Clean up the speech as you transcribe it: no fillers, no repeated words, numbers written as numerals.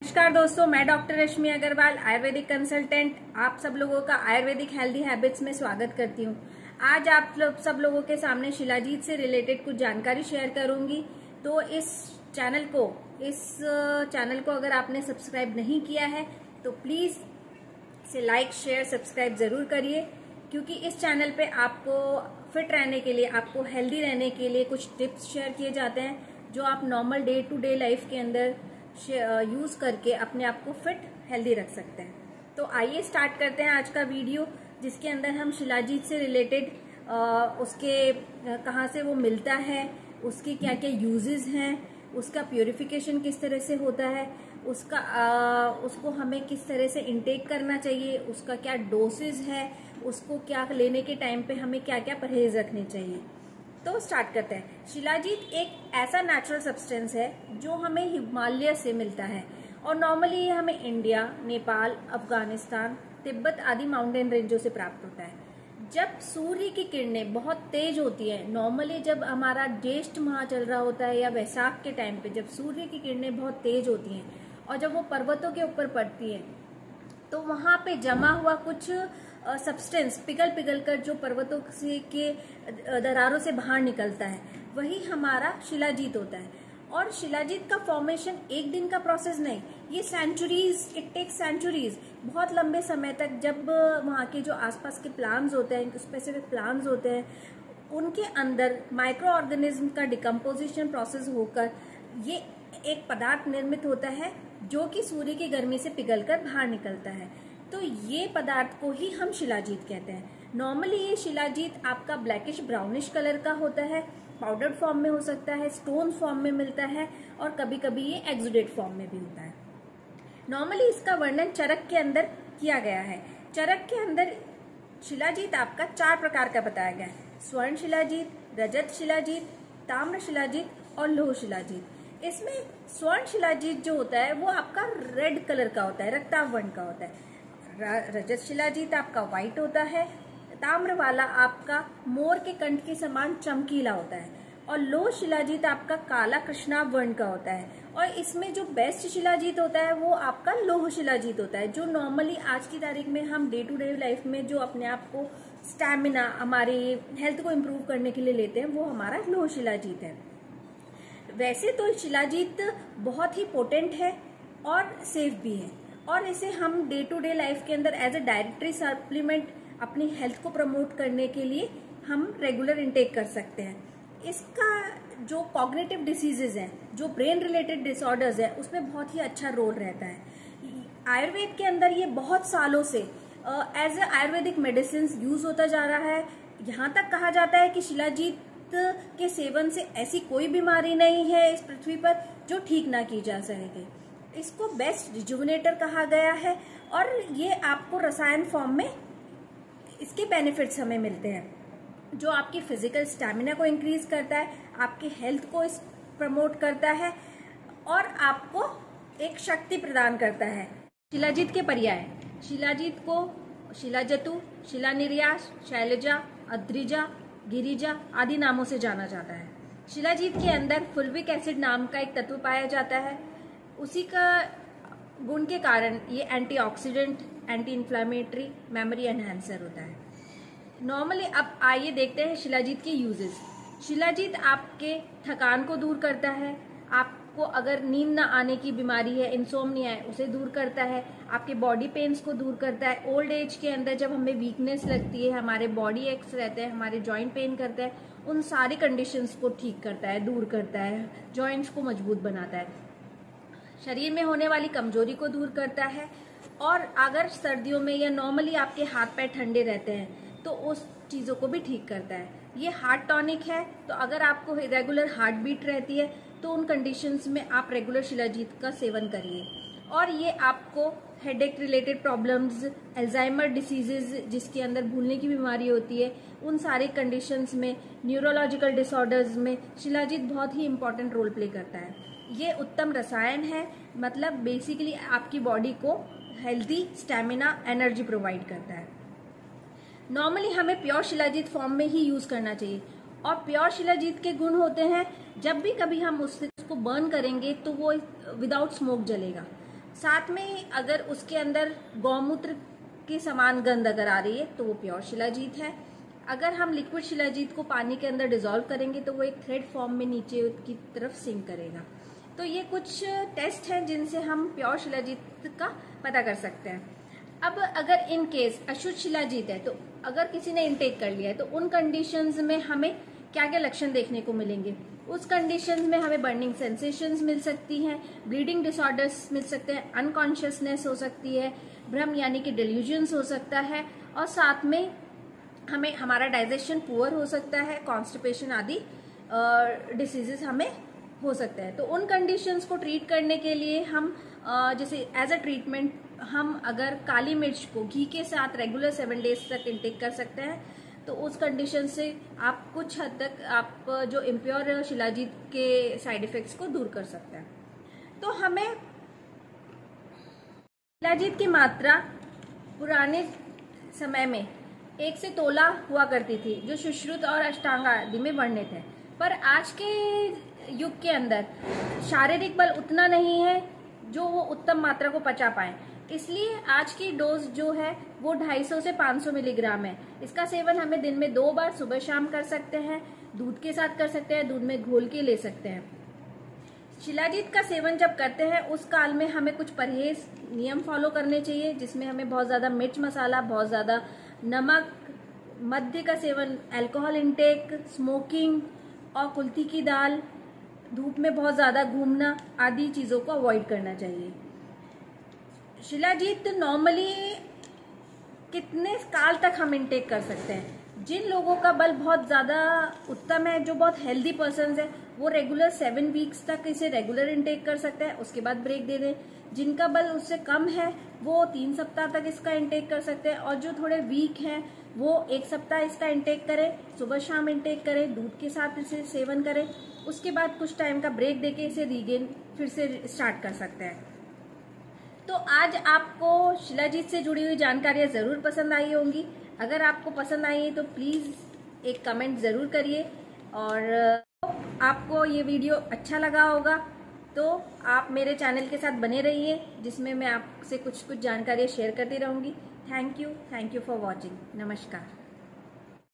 नमस्कार दोस्तों, मैं डॉक्टर रश्मि अग्रवाल, आयुर्वेदिक कंसल्टेंट, आप सब लोगों का आयुर्वेदिक हेल्दी हैबिट्स में स्वागत करती हूँ। आज आप सब लोगों के सामने शिलाजीत से रिलेटेड कुछ जानकारी शेयर करूंगी। तो इस चैनल को अगर आपने सब्सक्राइब नहीं किया है तो प्लीज इसे लाइक, शेयर, सब्सक्राइब जरूर करिए, क्योंकि इस चैनल पे आपको फिट रहने के लिए, आपको हेल्दी रहने के लिए कुछ टिप्स शेयर किए जाते हैं जो आप normal day to day life के अंदर यूज करके अपने आप को फिट हेल्दी रख सकते हैं। तो आइए स्टार्ट करते हैं आज का वीडियो, जिसके अंदर हम शिलाजीत से रिलेटेड उसके कहाँ से वो मिलता है, उसके क्या क्या यूजेस हैं, उसका प्योरिफिकेशन किस तरह से होता है, उसको हमें किस तरह से इंटेक करना चाहिए, उसका क्या डोसेज है, उसको क्या लेने के टाइम पे हमें क्या क्या परहेज रखने चाहिए। तो स्टार्ट करते हैं। शिलाजीत एक ऐसा नेचुरल सब्सटेंस है जो हमें हिमालय से मिलता है और नॉर्मली ये हमें इंडिया, नेपाल, अफगानिस्तान, तिब्बत आदि माउंटेन रेंजों से प्राप्त होता है। जब सूर्य की किरणें बहुत तेज होती है, नॉर्मली जब हमारा ज्येष्ठ माह चल रहा होता है या वैशाख के टाइम पे जब सूर्य की किरणें बहुत तेज होती हैं और जब वो पर्वतों के ऊपर पड़ती हैं तो वहां पे जमा हुआ कुछ सब्सटेंस पिघल कर जो पर्वतों से के दरारों से बाहर निकलता है, वही हमारा शिलाजीत होता है। और शिलाजीत का फॉर्मेशन एक दिन का प्रोसेस नहीं, ये सेंचुरीज, इट टेक्स सेंचुरीज, बहुत लंबे समय तक। जब वहाँ के जो आसपास के प्लांट्स होते हैं, स्पेसिफिक प्लांट्स होते हैं, उनके अंदर माइक्रो ऑर्गेनिज्म का डिकम्पोजिशन प्रोसेस होकर ये एक पदार्थ निर्मित होता है जो कि सूर्य की गर्मी से पिघलकर बाहर निकलता है। तो ये पदार्थ को ही हम शिलाजीत कहते हैं। नॉर्मली ये शिलाजीत आपका ब्लैकिश ब्राउनिश कलर का होता है, पाउडर्ड फॉर्म में हो सकता है, स्टोन फॉर्म में मिलता है और कभी कभी ये एक्सुडेट फॉर्म में भी होता है। नॉर्मली इसका वर्णन चरक के अंदर किया गया है। चरक के अंदर शिलाजीत आपका 4 प्रकार का बताया गया है: स्वर्ण शिलाजीत, रजत शिलाजीत, ताम्र शिलाजीत और लोह शिलाजीत। इसमें स्वर्ण शिलाजीत जो होता है वो आपका रेड कलर का होता है, रक्ताभ वर्ण का होता है। रजत शिलाजीत आपका व्हाइट होता है। ताम्र वाला आपका मोर के कंठ के समान चमकीला होता है और लोह शिलाजीत आपका काला कृष्णाभ वर्ण का होता है। और इसमें जो बेस्ट शिलाजीत होता है वो आपका लोह शिलाजीत होता है, जो नॉर्मली आज की तारीख में हम डे टू डे लाइफ में जो अपने आप को स्टैमिना, हमारी हेल्थ को इम्प्रूव करने के लिए लेते हैं, वो हमारा लोह शिलाजीत है। वैसे तो शिलाजीत बहुत ही पोटेंट है और सेफ भी है, और इसे हम डे टू डे लाइफ के अंदर एज ए डायरेक्टरी सप्लीमेंट अपनी हेल्थ को प्रमोट करने के लिए हम रेगुलर इंटेक कर सकते हैं। इसका जो कॉग्निटिव डिसीजेज हैं, जो ब्रेन रिलेटेड डिसऑर्डर्स है, उसमें बहुत ही अच्छा रोल रहता है। आयुर्वेद के अंदर ये बहुत सालों से as a Ayurvedic medicine use होता जा रहा है। यहाँ तक कहा जाता है कि शिलाजीत के सेवन से ऐसी कोई बीमारी नहीं है इस पृथ्वी पर जो ठीक ना की जा सके। इसको बेस्ट रिजुविनेटर कहा गया है और ये आपको रसायन फॉर्म में इसके बेनिफिट्स हमें मिलते हैं, जो आपकी फिजिकल स्टैमिना को इंक्रीज करता है, आपकी हेल्थ को प्रमोट करता है और आपको एक शक्ति प्रदान करता है। शिलाजीत के पर्याय: शिलाजीत को शिलाजतु, शिलानिर्यास, शैलजा, अद्रिजा, गिरिजा आदि नामों से जाना जाता है। शिलाजीत के अंदर फुल्विक एसिड नाम का एक तत्व पाया जाता है। उसी का गुण के कारण ये antioxidant, anti inflammatory, memory enhancer होता है। नॉर्मली अब आइए देखते हैं शिलाजीत के यूजेस। शिलाजीत आपके थकान को दूर करता है, आपको अगर नींद ना आने की बीमारी है, इंसोम्निया है, उसे दूर करता है, आपके बॉडी पेन्स को दूर करता है। ओल्ड एज के अंदर जब हमें वीकनेस लगती है, हमारे बॉडी एक्स रहते हैं, हमारे जॉइंट पेन करते हैं, उन सारी कंडीशंस को ठीक करता है, दूर करता है, जॉइंट्स को मजबूत बनाता है, शरीर में होने वाली कमजोरी को दूर करता है। और अगर सर्दियों में या नॉर्मली आपके हाथ पैर ठंडे रहते हैं तो उस चीजों को भी ठीक करता है। ये हार्ट टॉनिक है, तो अगर आपको रेगुलर हार्ट बीट रहती है तो उन कंडीशंस में आप रेगुलर शिलाजीत का सेवन करिए। और ये आपको headache related problems, Alzheimer diseases जिसके अंदर भूलने की बीमारी होती है, उन सारे कंडीशंस में, न्यूरोलॉजिकल डिसऑर्डर्स में शिलाजीत बहुत ही इंपॉर्टेंट रोल प्ले करता है। ये उत्तम रसायन है, मतलब बेसिकली आपकी बॉडी को हेल्दी स्टैमिना, एनर्जी प्रोवाइड करता है। नॉर्मली हमें प्योर शिलाजीत फॉर्म में ही यूज करना चाहिए और प्योर शिलाजीत के गुण होते हैं, जब भी कभी हम उसको बर्न करेंगे तो वो विदाउट स्मोक जलेगा। साथ में अगर उसके अंदर गौमूत्र के समान गंध अगर आ रही है तो वो प्योर शिलाजीत है। अगर हम लिक्विड शिलाजीत को पानी के अंदर डिसॉल्व करेंगे तो वो एक थ्रेड फॉर्म में नीचे की तरफ सिंक करेगा। तो ये कुछ टेस्ट हैं जिनसे हम प्योर शिलाजीत का पता कर सकते हैं। अब अगर इन केस अशुद्ध शिलाजीत है, तो अगर किसी ने इनटेक कर लिया है तो उन कंडीशंस में हमें क्या क्या लक्षण देखने को मिलेंगे। उस कंडीशंस में हमें बर्निंग सेंसेशंस मिल सकती हैं, ब्लीडिंग डिसऑर्डर्स मिल सकते हैं, अनकॉन्शियसनेस हो सकती है, भ्रम यानी कि डिल्यूजन्स हो सकता है, और साथ में हमें हमारा डाइजेशन पुअर हो सकता है, कॉन्स्टिपेशन आदि डिसीजेस हमें हो सकता है। तो उन कंडीशंस को ट्रीट करने के लिए हम जैसे एज अ ट्रीटमेंट हम अगर काली मिर्च को घी के साथ रेगुलर 7 डेज तक इंटेक कर सकते हैं, तो उस कंडीशन से आप कुछ हद तक आप जो इम्प्योर शिलाजीत के साइड इफेक्ट्स को दूर कर सकते हैं। तो हमें शिलाजीत की मात्रा पुराने समय में 1 से तोला हुआ करती थी, जो सुश्रुत और अष्टांग आदि में वर्णित है। पर आज के युग के अंदर शारीरिक बल उतना नहीं है जो वो उत्तम मात्रा को पचा पाए, इसलिए आज की डोज जो है वो 250 से 500 मिलीग्राम है। इसका सेवन हमें दिन में 2 बार सुबह शाम कर सकते हैं, दूध के साथ कर सकते हैं, दूध में घोल के ले सकते हैं। शिलाजीत का सेवन जब करते हैं उस काल में हमें कुछ परहेज नियम फॉलो करने चाहिए, जिसमें हमें बहुत ज्यादा मिर्च मसाला, बहुत ज्यादा नमक, मद्य का सेवन, अल्कोहल इंटेक, स्मोकिंग और कुल्थी की दाल, धूप में बहुत ज्यादा घूमना आदि चीजों को अवॉइड करना चाहिए। शिलाजीत नॉर्मली कितने काल तक हम इंटेक कर सकते हैं? जिन लोगों का बल बहुत ज्यादा उत्तम है, जो बहुत हेल्दी पर्सन है, वो रेगुलर 7 वीक्स तक इसे रेगुलर इंटेक कर सकते हैं, उसके बाद ब्रेक दे दें। जिनका बल उससे कम है वो 3 सप्ताह तक इसका इंटेक कर सकते हैं, और जो थोड़े वीक हैं वो 1 सप्ताह इसका इंटेक करें, सुबह शाम इंटेक करें, दूध के साथ इसे सेवन करें, उसके बाद कुछ टाइम का ब्रेक देके इसे रीगेन फिर से स्टार्ट कर सकते हैं। तो आज आपको शिलाजीत से जुड़ी हुई जानकारियां जरूर पसंद आई होंगी। अगर आपको पसंद आई है तो प्लीज एक कमेंट जरूर करिए, और आपको ये वीडियो अच्छा लगा होगा तो आप मेरे चैनल के साथ बने रहिए, जिसमें मैं आपसे कुछ जानकारियां शेयर करती रहूंगी। Thank you for watching. नमस्कार।